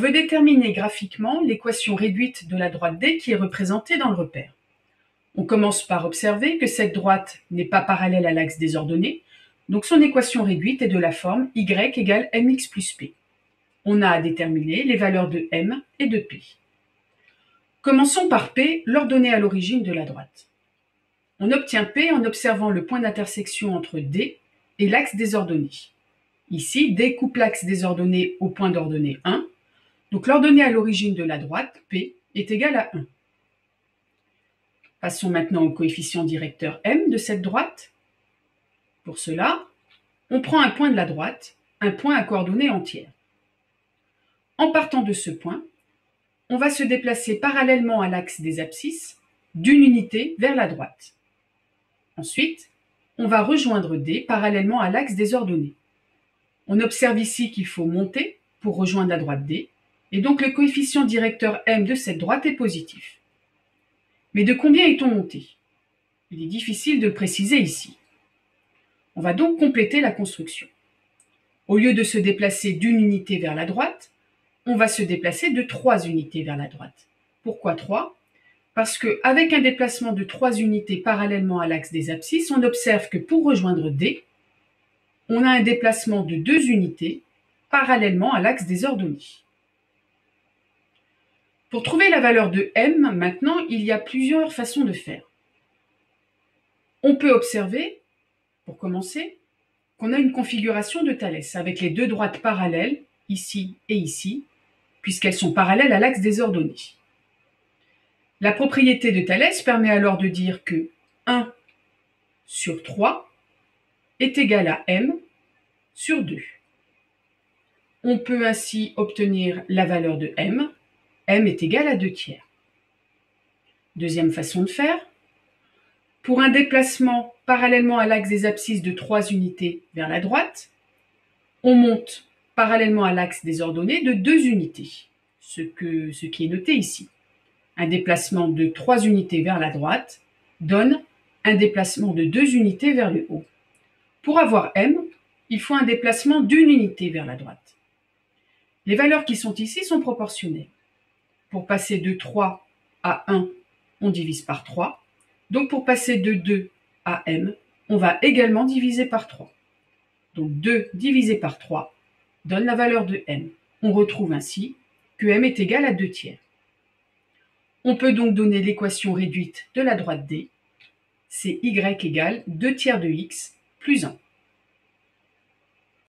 veut déterminer graphiquement l'équation réduite de la droite D qui est représentée dans le repère. On commence par observer que cette droite n'est pas parallèle à l'axe des ordonnées, donc son équation réduite est de la forme y égale mx plus p. On a à déterminer les valeurs de m et de p. Commençons par p, l'ordonnée à l'origine de la droite. On obtient p en observant le point d'intersection entre D et l'axe des ordonnées. Ici, D coupe l'axe des ordonnées au point d'ordonnée 1, donc l'ordonnée à l'origine de la droite, p, est égale à 1. Passons maintenant au coefficient directeur m de cette droite. Pour cela, on prend un point de la droite, un point à coordonnées entières. En partant de ce point, on va se déplacer parallèlement à l'axe des abscisses d'une unité vers la droite. Ensuite, on va rejoindre D parallèlement à l'axe des ordonnées. On observe ici qu'il faut monter pour rejoindre la droite D, et donc le coefficient directeur m de cette droite est positif. Mais de combien est-on monté? Il est difficile de le préciser ici. On va donc compléter la construction. Au lieu de se déplacer d'une unité vers la droite, on va se déplacer de 3 unités vers la droite. Pourquoi 3? Parce qu'avec un déplacement de 3 unités parallèlement à l'axe des abscisses, on observe que pour rejoindre D, on a un déplacement de 2 unités parallèlement à l'axe des ordonnées. Pour trouver la valeur de m, maintenant, il y a plusieurs façons de faire. On peut observer, pour commencer, qu'on a une configuration de Thalès avec les deux droites parallèles, ici et ici, puisqu'elles sont parallèles à l'axe des ordonnées. La propriété de Thalès permet alors de dire que 1 sur 3 est égal à m sur 2. On peut ainsi obtenir la valeur de m est égal à 2 tiers. Deuxième façon de faire, pour un déplacement parallèlement à l'axe des abscisses de 3 unités vers la droite, on monte parallèlement à l'axe des ordonnées de 2 unités, ce qui est noté ici. Un déplacement de 3 unités vers la droite donne un déplacement de 2 unités vers le haut. Pour avoir m, il faut un déplacement d'une unité vers la droite. Les valeurs qui sont ici sont proportionnelles. Pour passer de 3 à 1, on divise par 3. Donc pour passer de 2 à m, on va également diviser par 3. Donc 2 divisé par 3 donne la valeur de m. On retrouve ainsi que m est égal à 2 tiers. On peut donc donner l'équation réduite de la droite D, c'est y égale 2 tiers de x plus 1.